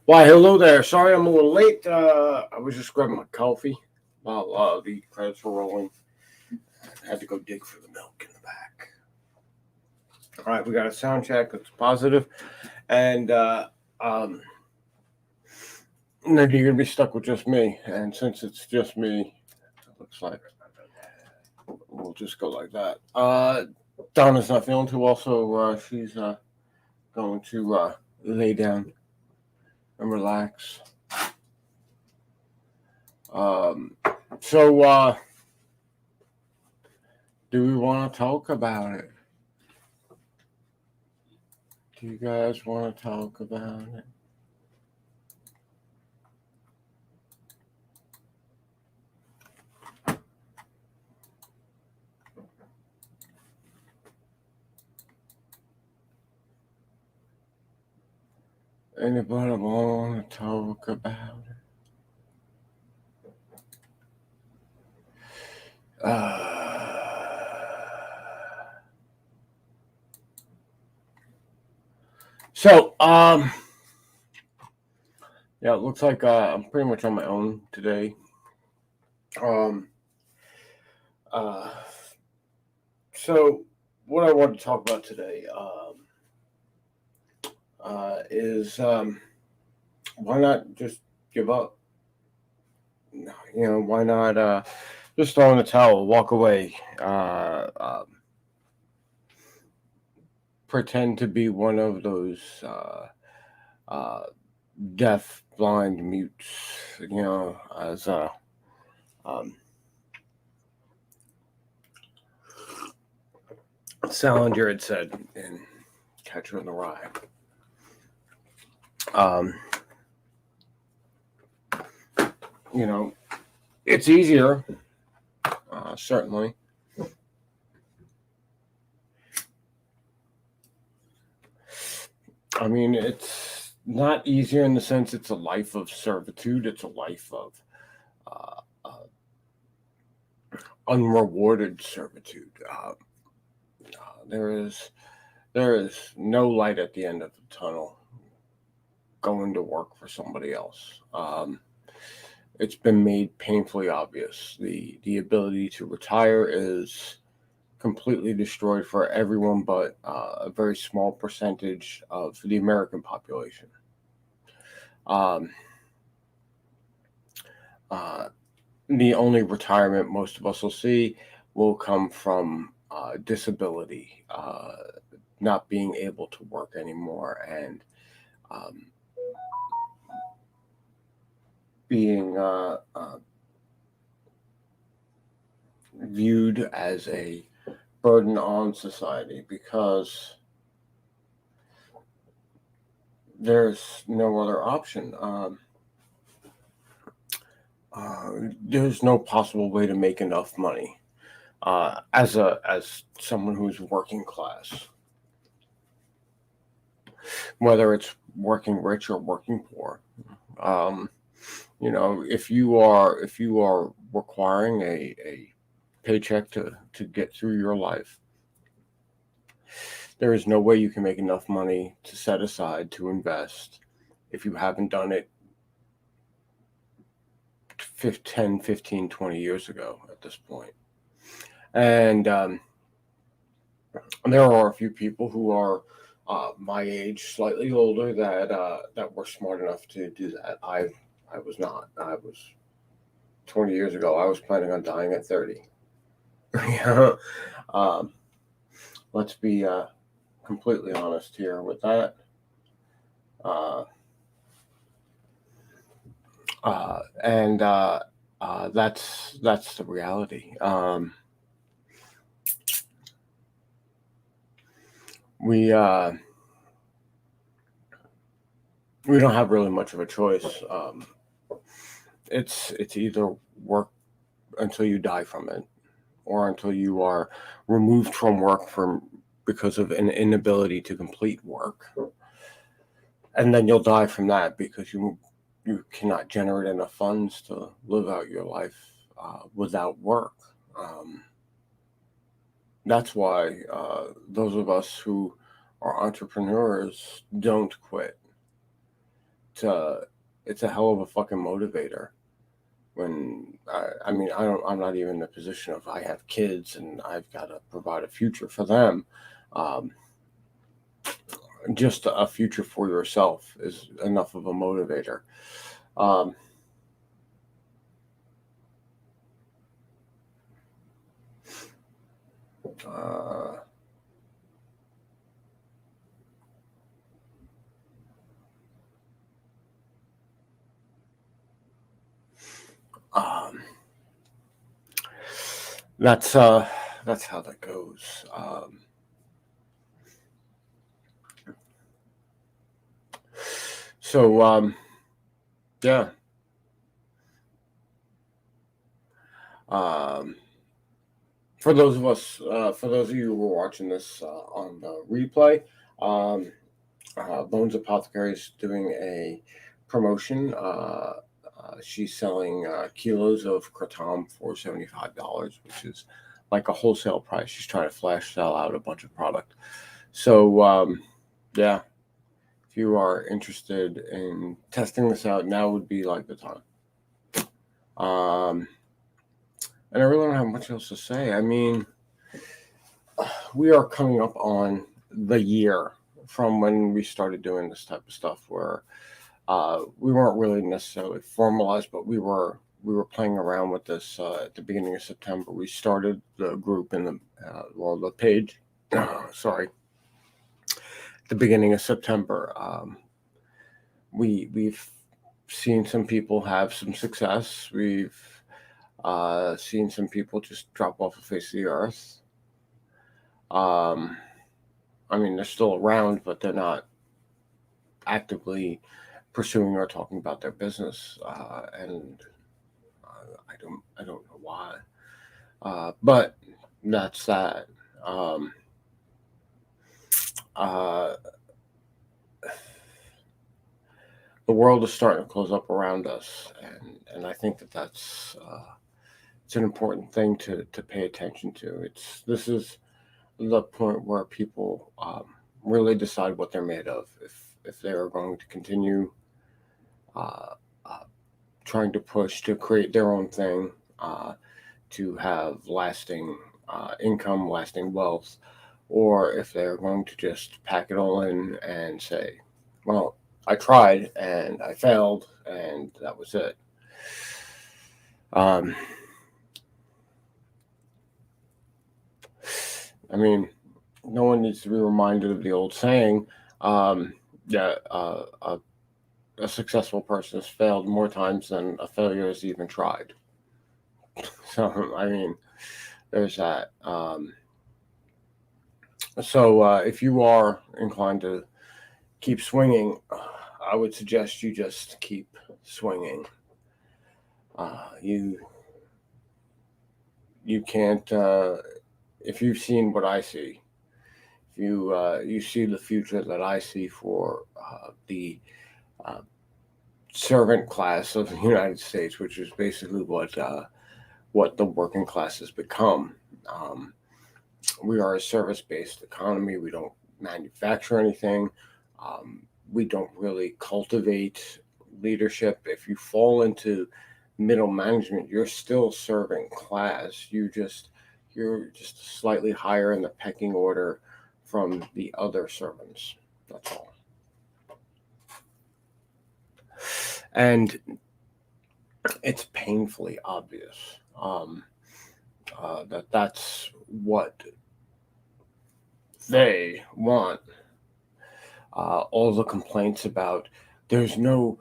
Why, hello there. Sorry I'm a little late. I was just grabbing my coffee while the credits were rolling. I had to go dig for the milk in the back. All right, we got a sound check. It's positive. And um, then you're going to be stuck with just me. And since it's just me, it looks like we'll just go like that. Donna's not feeling too well, so she's going to lay down and relax. Um, so, do we want to talk about it? Do you guys want to talk about it? Anybody want to talk about it? So, yeah, it looks like I'm pretty much on my own today. Um, uh, so what I want to talk about today is why not just give up? Why not just throw in the towel, walk away, pretend to be one of those uh, deaf, blind, mutes, as um, Salinger had said in Catcher in the Rye. Um, it's easier, certainly. I mean, it's not easier in the sense it's a life of servitude. It's a life of unrewarded servitude. There is no light at the end of the tunnel. Going to work for somebody else. It's been made painfully obvious. The ability to retire is completely destroyed for everyone but a very small percentage of the American population. Um, uh, the only retirement most of us will see will come from disability, not being able to work anymore, and um, being viewed as a burden on society because there's no other option. There's no possible way to make enough money as someone who's working class, whether it's working rich or working poor. Um, if you are requiring a paycheck to get through your life, there is no way you can make enough money to set aside to invest if you haven't done it 10, 15, 20 years ago at this point. And there are a few people who are my age, slightly older, that were smart enough to do that. I was not. I was 20 years ago. I was planning on dying at 30. um, let's be completely honest here with that. Uh, and that's the reality. We we don't have really much of a choice. It's either work until you die from it, or until you are removed from work because of an inability to complete work, and then you'll die from that because you cannot generate enough funds to live out your life without work. Um, that's why those of us who are entrepreneurs don't quit. it's a hell of a fucking motivator. When I'm not even in the position of I have kids and I've got to provide a future for them. Um, just a future for yourself is enough of a motivator. Um, uh, um, that's how that goes. So yeah. Um, for those of you who are watching this on the replay, um, Bones Apothecary is doing a promotion. She's selling kilos of kratom for $75, which is like a wholesale price. She's trying to flash sell out a bunch of product. So yeah, if you are interested in testing this out, now would be like the time. And I really don't have much else to say. I mean, we are coming up on the year from when we started doing this type of stuff, where we weren't really necessarily formalized, but we were playing around with this at the beginning of September. We started the group in the page. Sorry, at the beginning of September. We've seen some people have some success. We've seen some people just drop off the face of the earth. I mean, they're still around, but they're not actively pursuing or talking about their business, and I don't know why, but that's that. Um, uh, the world is starting to close up around us, and I think that's it's an important thing to pay attention to. This is the point where people really decide what they're made of. If they are going to continue uh, uh, trying to push to create their own thing, to have lasting income, lasting wealth, or if they're going to just pack it all in and say, well, I tried and I failed and that was it. I mean, no one needs to be reminded of the old saying that a successful person has failed more times than a failure has even tried. So, I mean, there's that. So if you are inclined to keep swinging, I would suggest you just keep swinging. You can't if you've seen what I see. If you see the future that I see for the uh, servant class of the United States, which is basically what the working class has become. Um, we are a service-based economy. We don't manufacture anything. We don't really cultivate leadership. If you fall into middle management, you're still serving class. You're just slightly higher in the pecking order from the other servants. That's all. And it's painfully obvious that that's what they want. All the complaints about there's no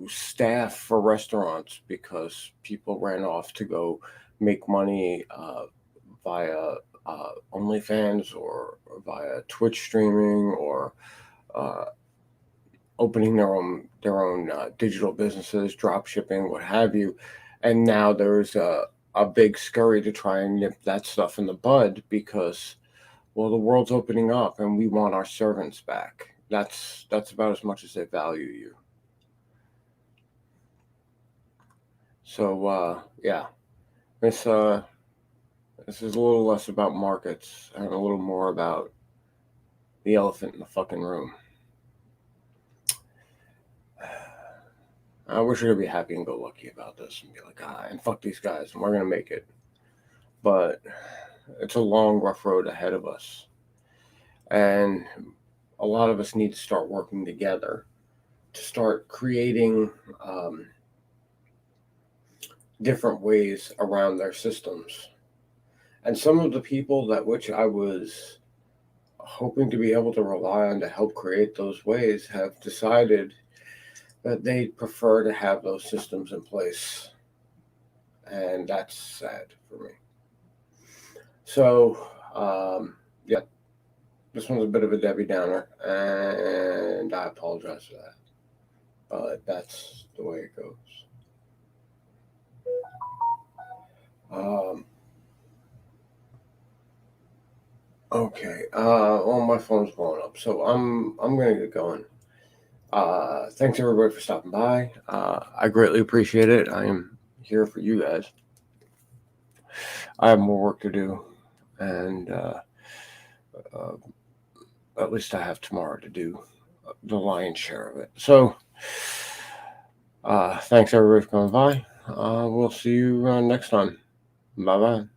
staff for restaurants because people ran off to go make money via OnlyFans or via Twitch streaming or uh, opening their own digital businesses, drop shipping, what have you. And now there's a big scurry to try and nip that stuff in the bud because, well, the world's opening up and we want our servants back. That's about as much as they value you. So yeah, this this is a little less about markets and a little more about the elephant in the fucking room. I wish I could be happy and go lucky about this and be like, and fuck these guys, and we're gonna make it. But it's a long, rough road ahead of us, and a lot of us need to start working together to start creating different ways around their systems. And some of the people that which I was hoping to be able to rely on to help create those ways have decided that they prefer to have those systems in place. And that's sad for me. So, yeah, this one's a bit of a Debbie Downer, and I apologize for that. But that's the way it goes. Um, okay. Well, my phone's blowing up, so I'm gonna get going. Thanks everybody for stopping by. I greatly appreciate it. I am here for you guys. I have more work to do, and at least I have tomorrow to do the lion's share of it. So, thanks everybody for coming by. We'll see you next time. Bye bye.